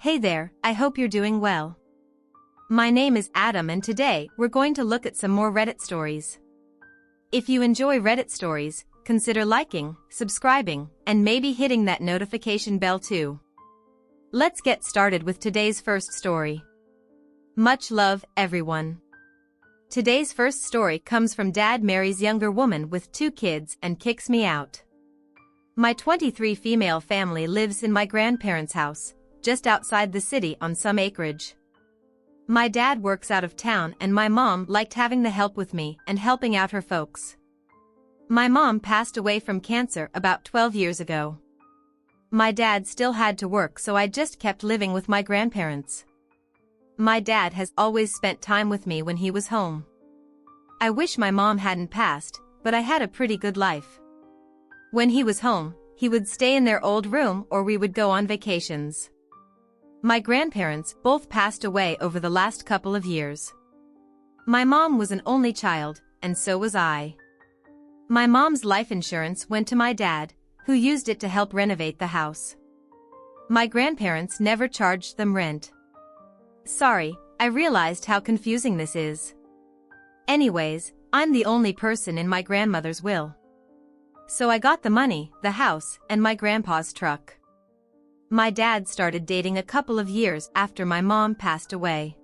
Hey there, I hope you're doing well. My name is Adam and today we're going to look at some more Reddit stories. If you enjoy Reddit stories, consider liking, subscribing, and maybe hitting that notification bell too. Let's get started with today's first story. Much love, everyone. Today's first story comes from Dad marries younger woman with 2 kids and kicks me out. My 23 female family lives in my grandparents' house, just outside the city on some acreage. My dad works out of town and my mom liked having the help with me and helping out her folks. My mom passed away from cancer about 12 years ago. My dad still had to work, so I just kept living with my grandparents. My dad has always spent time with me when he was home. I wish my mom hadn't passed, but I had a pretty good life. When he was home, he would stay in their old room or we would go on vacations. My grandparents both passed away over the last couple of years. My mom was an only child, and so was I. My mom's life insurance went to my dad, who used it to help renovate the house. My grandparents never charged them rent. Sorry, I realized how confusing this is. Anyways, I'm the only person in my grandmother's will. So I got the money, the house, and my grandpa's truck. My dad started dating a couple of years after my mom passed away.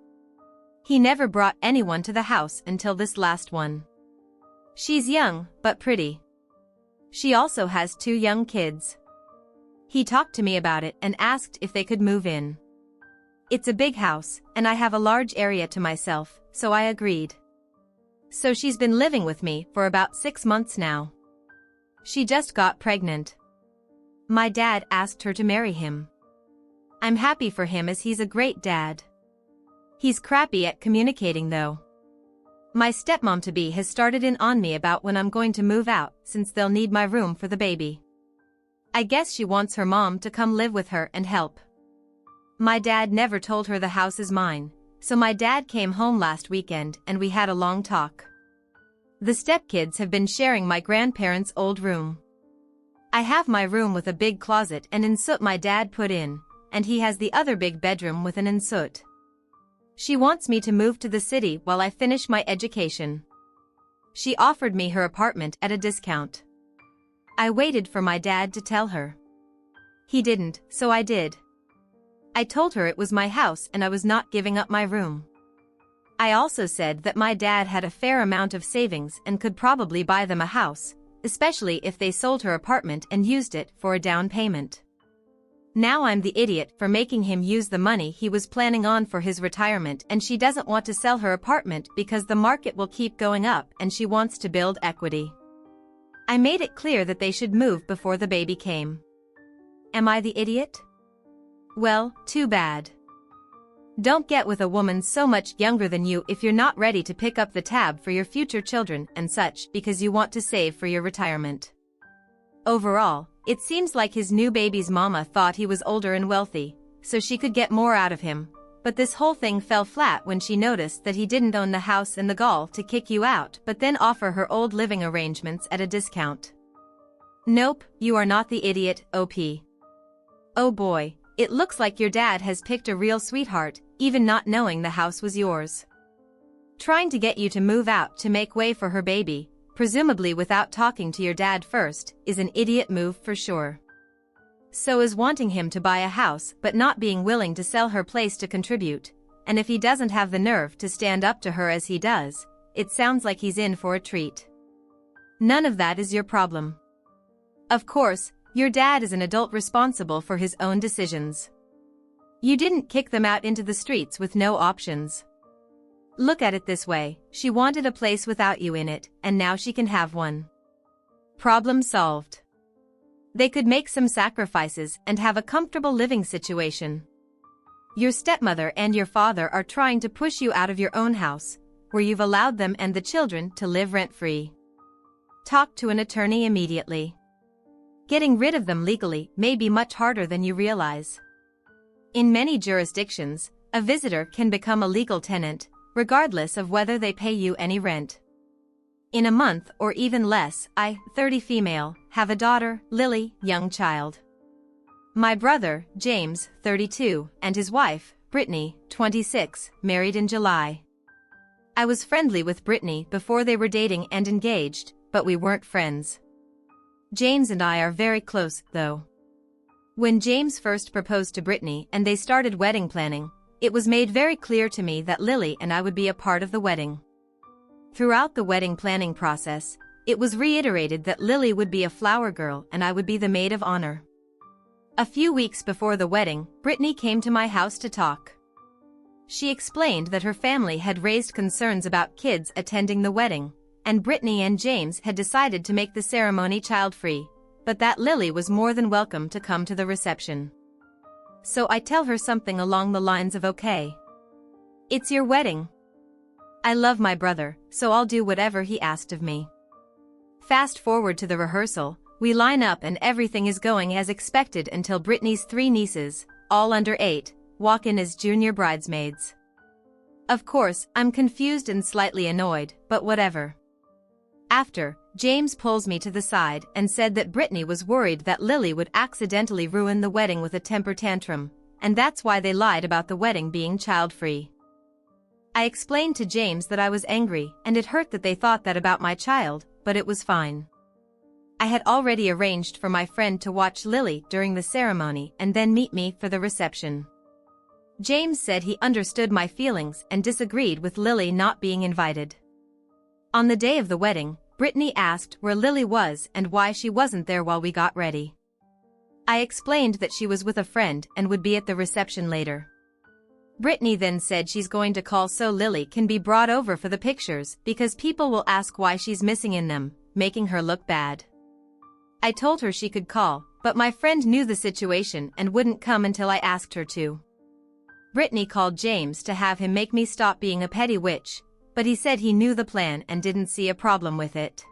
He never brought anyone to the house until this last one. She's young, but pretty. She also has 2 young kids. He talked to me about it and asked if they could move in. It's a big house, and I have a large area to myself, so I agreed. So she's been living with me for about 6 months now. She just got pregnant. My dad asked her to marry him. I'm happy for him as he's a great dad. He's crappy at communicating though. My stepmom-to-be has started in on me about when I'm going to move out since they'll need my room for the baby. I guess she wants her mom to come live with her and help. My dad never told her the house is mine, so my dad came home last weekend and we had a long talk. The stepkids have been sharing my grandparents' old room. I have my room with a big closet and ensuite my dad put in, and he has the other big bedroom with an ensuite. She wants me to move to the city while I finish my education. She offered me her apartment at a discount. I waited for my dad to tell her. He didn't, so I did. I told her it was my house and I was not giving up my room. I also said that my dad had a fair amount of savings and could probably buy them a house, especially if they sold her apartment and used it for a down payment. Now I'm the idiot for making him use the money he was planning on for his retirement, and she doesn't want to sell her apartment because the market will keep going up and she wants to build equity. I made it clear that they should move before the baby came. Am I the idiot? Well, too bad. Don't get with a woman so much younger than you if you're not ready to pick up the tab for your future children and such because you want to save for your retirement. Overall, it seems like his new baby's mama thought he was older and wealthy, so she could get more out of him, but this whole thing fell flat when she noticed that he didn't own the house and the gall to kick you out but then offer her old living arrangements at a discount. Nope, you are not the idiot, OP. Oh boy, it looks like your dad has picked a real sweetheart, even not knowing the house was yours. Trying to get you to move out to make way for her baby, presumably without talking to your dad first, is an idiot move for sure. So is wanting him to buy a house but not being willing to sell her place to contribute, and if he doesn't have the nerve to stand up to her as he does, it sounds like he's in for a treat. None of that is your problem. Of course, your dad is an adult responsible for his own decisions. You didn't kick them out into the streets with no options. Look at it this way, she wanted a place without you in it, and now she can have one. Problem solved. They could make some sacrifices and have a comfortable living situation. Your stepmother and your father are trying to push you out of your own house, where you've allowed them and the children to live rent-free. Talk to an attorney immediately. Getting rid of them legally may be much harder than you realize. In many jurisdictions, a visitor can become a legal tenant, regardless of whether they pay you any rent. In a month or even less, I, 30 female, have a daughter, Lily, young child. My brother, James, 32, and his wife, Brittany, 26, married in July. I was friendly with Brittany before they were dating and engaged, but we weren't friends. James and I are very close, though. When James first proposed to Brittany and they started wedding planning, it was made very clear to me that Lily and I would be a part of the wedding. Throughout the wedding planning process, it was reiterated that Lily would be a flower girl and I would be the maid of honor. A few weeks before the wedding, Brittany came to my house to talk. She explained that her family had raised concerns about kids attending the wedding, and Brittany and James had decided to make the ceremony child-free, but that Lily was more than welcome to come to the reception. So I tell her something along the lines of, okay, it's your wedding. I love my brother, so I'll do whatever he asked of me. Fast forward to the rehearsal, we line up and everything is going as expected until Brittany's 3 nieces, all under 8, walk in as junior bridesmaids. Of course, I'm confused and slightly annoyed, but whatever. After, James pulls me to the side and said that Brittany was worried that Lily would accidentally ruin the wedding with a temper tantrum, and that's why they lied about the wedding being child-free. I explained to James that I was angry and it hurt that they thought that about my child, but it was fine. I had already arranged for my friend to watch Lily during the ceremony and then meet me for the reception. James said he understood my feelings and disagreed with Lily not being invited. On the day of the wedding, Brittany asked where Lily was and why she wasn't there while we got ready. I explained that she was with a friend and would be at the reception later. Brittany then said she's going to call so Lily can be brought over for the pictures because people will ask why she's missing in them, making her look bad. I told her she could call, but my friend knew the situation and wouldn't come until I asked her to. Brittany called James to have him make me stop being a petty witch, but he said he knew the plan and didn't see a problem with it.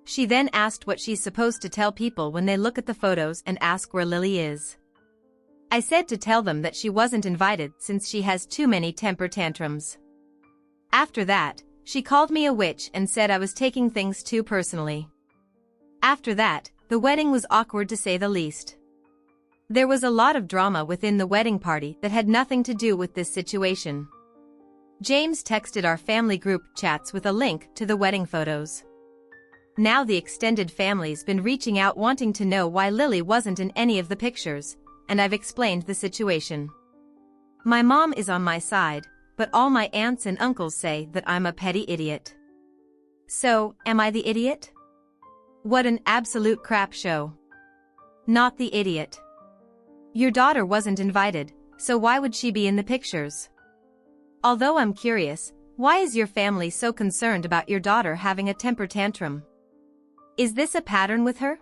She then asked what she's supposed to tell people when they look at the photos and ask where Lily is. I said to tell them that she wasn't invited since she has too many temper tantrums. After that, she called me a witch and said I was taking things too personally. After that, the wedding was awkward to say the least. There was a lot of drama within the wedding party that had nothing to do with this situation. James texted our family group chats with a link to the wedding photos. Now the extended family's been reaching out wanting to know why Lily wasn't in any of the pictures, and I've explained the situation. My mom is on my side, but all my aunts and uncles say that I'm a petty idiot. So, am I the idiot? What an absolute crap show. Not the idiot. Your daughter wasn't invited, so why would she be in the pictures? Although I'm curious, why is your family so concerned about your daughter having a temper tantrum? Is this a pattern with her?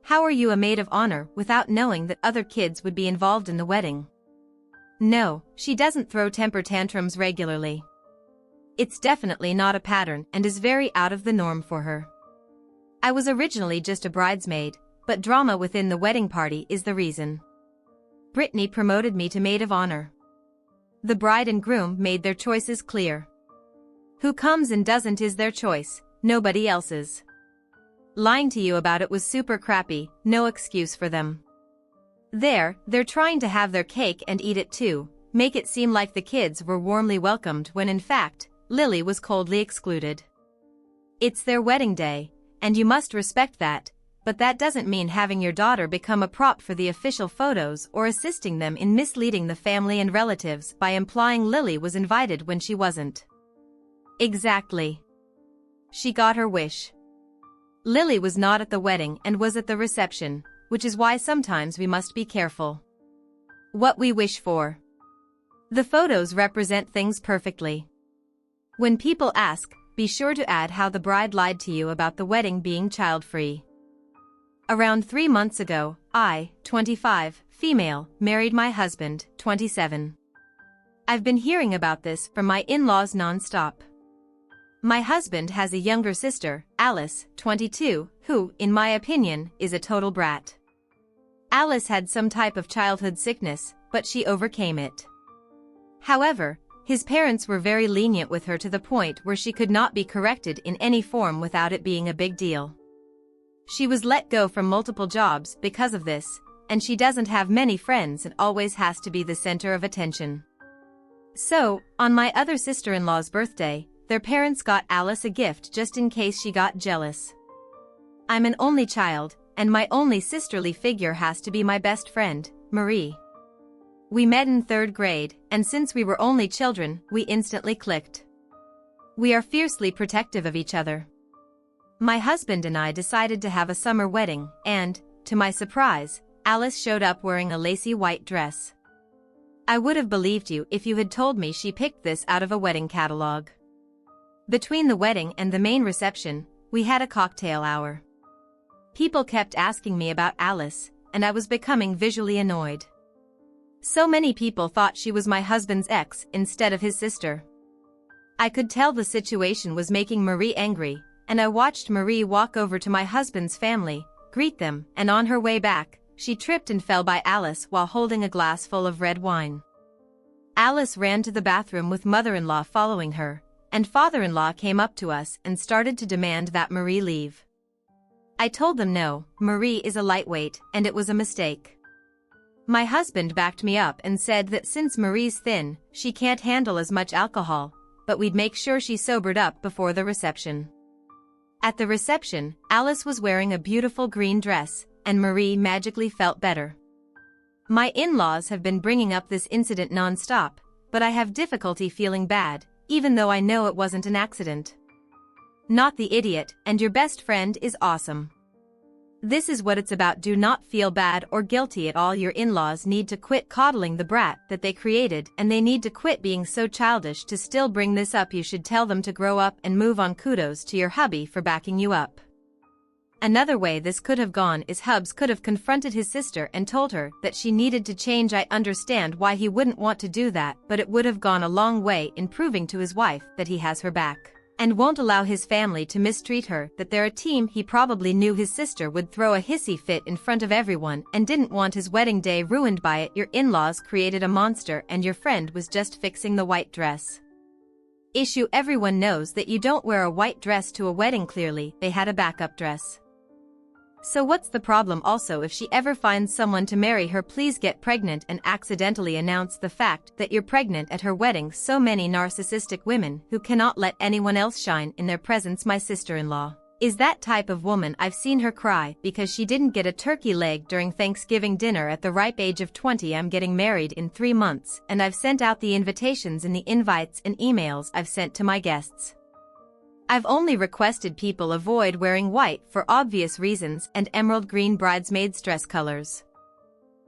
How are you a maid of honor without knowing that other kids would be involved in the wedding? No, she doesn't throw temper tantrums regularly. It's definitely not a pattern and is very out of the norm for her. I was originally just a bridesmaid, but drama within the wedding party is the reason. Brittany promoted me to maid of honor. The bride and groom made their choices clear. Who comes and doesn't is their choice, nobody else's. Lying to you about it was super crappy, no excuse for them. They're trying to have their cake and eat it too, make it seem like the kids were warmly welcomed when in fact, Lily was coldly excluded. It's their wedding day, and you must respect that, but that doesn't mean having your daughter become a prop for the official photos or assisting them in misleading the family and relatives by implying Lily was invited when she wasn't. Exactly. She got her wish. Lily was not at the wedding and was at the reception, which is why sometimes we must be careful what we wish for. The photos represent things perfectly. When people ask, be sure to add how the bride lied to you about the wedding being child-free. Around 3 months ago, I, 25, female, married my husband, 27. I've been hearing about this from my in-laws non-stop. My husband has a younger sister, Alice, 22, who, in my opinion, is a total brat. Alice had some type of childhood sickness, but she overcame it. However, his parents were very lenient with her to the point where she could not be corrected in any form without it being a big deal. She was let go from multiple jobs because of this, and she doesn't have many friends and always has to be the center of attention. So, on my other sister-in-law's birthday, their parents got Alice a gift just in case she got jealous. I'm an only child, and my only sisterly figure has to be my best friend, Marie. We met in 3rd grade, and since we were only children, we instantly clicked. We are fiercely protective of each other. My husband and I decided to have a summer wedding, and, to my surprise, Alice showed up wearing a lacy white dress. I would have believed you if you had told me she picked this out of a wedding catalog. Between the wedding and the main reception, we had a cocktail hour. People kept asking me about Alice, and I was becoming visually annoyed. So many people thought she was my husband's ex instead of his sister. I could tell the situation was making Marie angry, and I watched Marie walk over to my husband's family, greet them, and on her way back, she tripped and fell by Alice while holding a glass full of red wine. Alice ran to the bathroom with mother-in-law following her, and father-in-law came up to us and started to demand that Marie leave. I told them no, Marie is a lightweight, and it was a mistake. My husband backed me up and said that since Marie's thin, she can't handle as much alcohol, but we'd make sure she sobered up before the reception. At the reception, Alice was wearing a beautiful green dress, and Marie magically felt better. My in-laws have been bringing up this incident non-stop, but I have difficulty feeling bad, even though I know it wasn't an accident. Not the idiot, and your best friend is awesome. This is what it's about. Do not feel bad or guilty at all. Your in-laws need to quit coddling the brat that they created, and they need to quit being so childish to still bring this up. You should tell them to grow up and move on. Kudos to your hubby for backing you up. Another way this could have gone is Hubs could have confronted his sister and told her that she needed to change. I understand why he wouldn't want to do that, but it would have gone a long way in proving to his wife that he has her back and won't allow his family to mistreat her, that they're a team. He probably knew his sister would throw a hissy fit in front of everyone and didn't want his wedding day ruined by it. Your in-laws created a monster and your friend was just fixing the white dress issue. Everyone knows that you don't wear a white dress to a wedding. Clearly, they had a backup dress. So what's the problem? Also, if she ever finds someone to marry her, please get pregnant and accidentally announce the fact that you're pregnant at her wedding. So many narcissistic women who cannot let anyone else shine in their presence. My sister-in-law is that type of woman. I've seen her cry because she didn't get a turkey leg during Thanksgiving dinner at the ripe age of 20. I'm getting married in 3 months, and I've sent out the invitations and the invites and emails I've sent to my guests. I've only requested people avoid wearing white for obvious reasons and emerald green bridesmaids dress colors.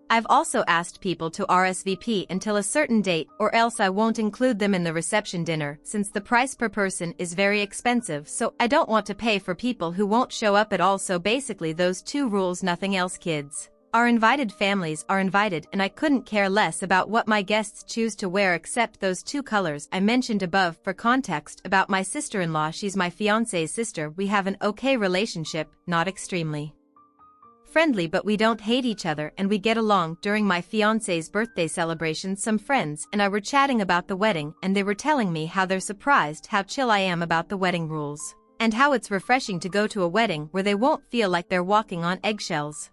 I've also asked people to RSVP until a certain date, or else I won't include them in the reception dinner since the price per person is very expensive, so I don't want to pay for people who won't show up at all. So basically those 2 rules, nothing else. Kids are invited, families are invited, and I couldn't care less about what my guests choose to wear except those 2 colors I mentioned above. For context about my sister-in-law, she's my fiancé's sister. We have an okay relationship, not extremely friendly, but we don't hate each other and we get along. During my fiancé's birthday celebration, some friends and I were chatting about the wedding, and they were telling me how they're surprised how chill I am about the wedding rules, and how it's refreshing to go to a wedding where they won't feel like they're walking on eggshells.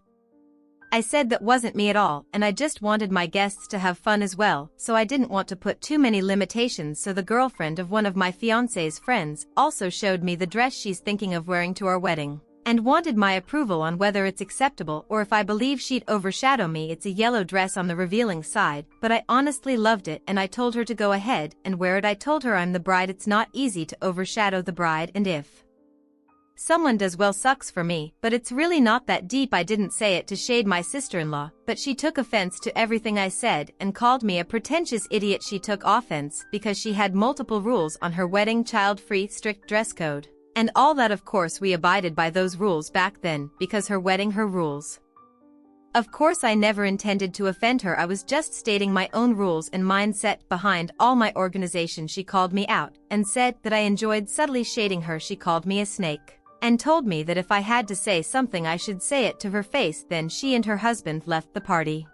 I said that wasn't me at all, and I just wanted my guests to have fun as well, so I didn't want to put too many limitations. So the girlfriend of one of my fiancé's friends also showed me the dress she's thinking of wearing to our wedding, and wanted my approval on whether it's acceptable or if I believe she'd overshadow me. It's a yellow dress on the revealing side, but I honestly loved it and I told her to go ahead and wear it. I told her I'm the bride. It's not easy to overshadow the bride, and if someone does, well, sucks for me, but it's really not that deep. I didn't say it to shade my sister-in-law, but she took offense to everything I said and called me a pretentious idiot. She took offense because she had multiple rules on her wedding: child-free, strict dress code, and all that. Of course we abided by those rules back then because her wedding, her rules. Of course I never intended to offend her. I was just stating my own rules and mindset behind all my organization. She called me out and said that I enjoyed subtly shading her. She called me a snake and told me that if I had to say something I should say it to her face. Then she and her husband left the party.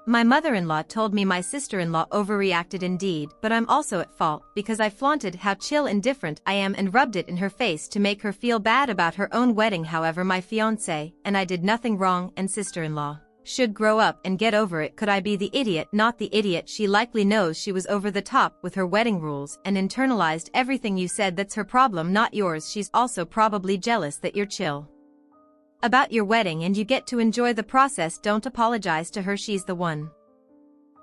My mother-in-law told me my sister-in-law overreacted indeed, but I'm also at fault because I flaunted how chill and different I am and rubbed it in her face to make her feel bad about her own wedding. However, my fiancé and I did nothing wrong, and sister-in-law should grow up and get over it. Could I be the idiot? Not the idiot. She likely knows she was over the top with her wedding rules and internalized everything you said. That's her problem, not yours. She's also probably jealous that you're chill about your wedding and you get to enjoy the process. Don't apologize to her, she's the one.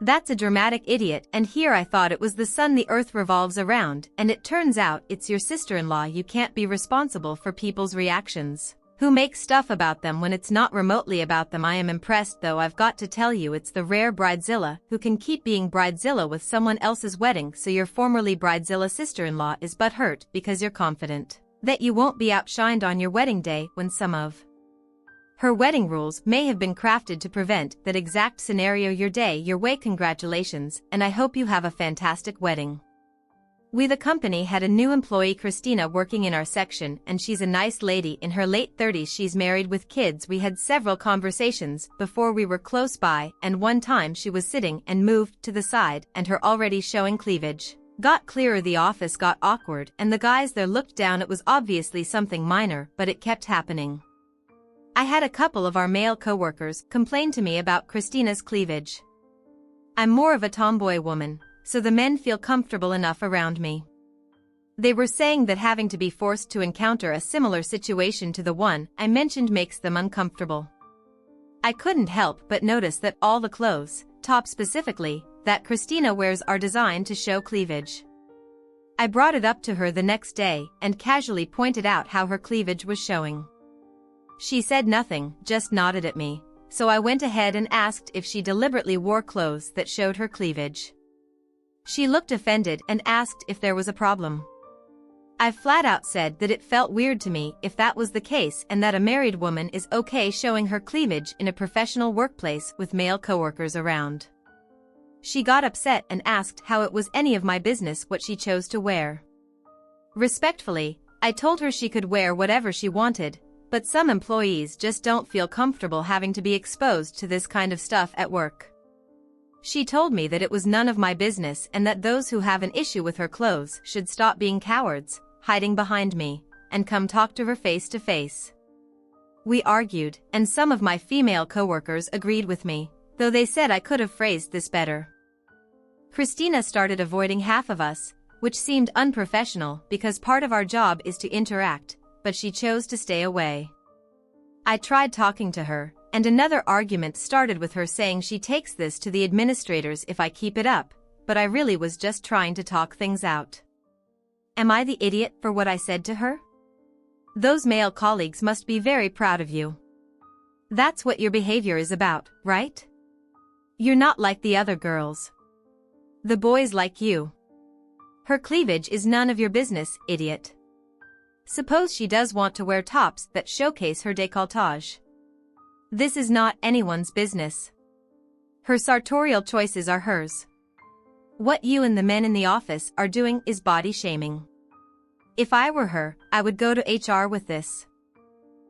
That's a dramatic idiot. And here I thought it was the sun the earth revolves around, and it turns out it's your sister-in-law. You can't be responsible for people's reactions who make stuff about them when it's not remotely about them. I am impressed though, I've got to tell you, it's the rare bridezilla who can keep being bridezilla with someone else's wedding. So your formerly bridezilla sister-in-law is butthurt because you're confident that you won't be outshined on your wedding day when some of her wedding rules may have been crafted to prevent that exact scenario. Your day, your way. Congratulations, and I hope you have a fantastic wedding. We, the company, had a new employee, Christina, working in our section, and she's a nice lady in her late 30s. She's married with kids. We had several conversations before we were close by, and one time she was sitting and moved to the side, and her already showing cleavage got clearer. The office got awkward, and the guys there looked down. It was obviously something minor, but it kept happening. I had a couple of our male coworkers complain to me about Christina's cleavage. I'm more of a tomboy woman, so the men feel comfortable enough around me. They were saying that having to be forced to encounter a similar situation to the one I mentioned makes them uncomfortable. I couldn't help but notice that all the clothes, tops specifically, that Christina wears are designed to show cleavage. I brought it up to her the next day and casually pointed out how her cleavage was showing. She said nothing, just nodded at me, so I went ahead and asked if she deliberately wore clothes that showed her cleavage. She looked offended and asked if there was a problem. I flat out said that it felt weird to me if that was the case, and that a married woman is okay showing her cleavage in a professional workplace with male coworkers around. She got upset and asked how it was any of my business what she chose to wear. Respectfully, I told her she could wear whatever she wanted, but some employees just don't feel comfortable having to be exposed to this kind of stuff at work. She told me that it was none of my business and that those who have an issue with her clothes should stop being cowards, hiding behind me, and come talk to her face to face. We argued, and some of my female coworkers agreed with me, though they said I could have phrased this better. Christina started avoiding half of us, which seemed unprofessional because part of our job is to interact, but she chose to stay away. I tried talking to her, and another argument started with her saying she takes this to the administrators if I keep it up, but I really was just trying to talk things out. Am I the idiot for what I said to her? Those male colleagues must be very proud of you. That's what your behavior is about, right? You're not like the other girls. The boys like you. Her cleavage is none of your business, idiot. Suppose she does want to wear tops that showcase her décolletage. This is not anyone's business. Her sartorial choices are hers. What you and the men in the office are doing is body shaming. If I were her, I would go to HR with this.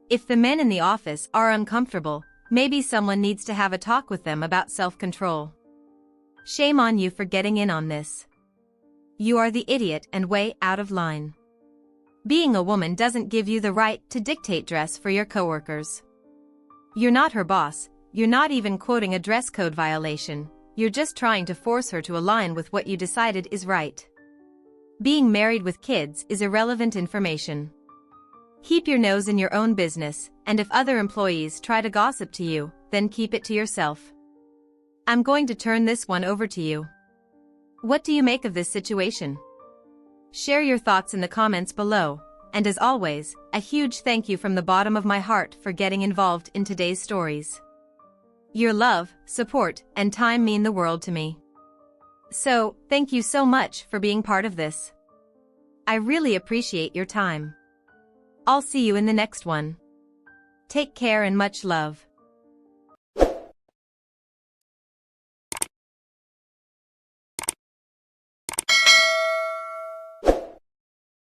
If the men in the office are uncomfortable, maybe someone needs to have a talk with them about self-control. Shame on you for getting in on this. You are the idiot and way out of line. Being a woman doesn't give you the right to dictate dress for your coworkers. You're not her boss, you're not even quoting a dress code violation, you're just trying to force her to align with what you decided is right. Being married with kids is irrelevant information. Keep your nose in your own business, and if other employees try to gossip to you, then keep it to yourself. I'm going to turn this one over to you. What do you make of this situation? Share your thoughts in the comments below, and as always, a huge thank you from the bottom of my heart for getting involved in today's stories. Your love, support, and time mean the world to me. So, thank you so much for being part of this. I really appreciate your time. I'll see you in the next one. Take care and much love.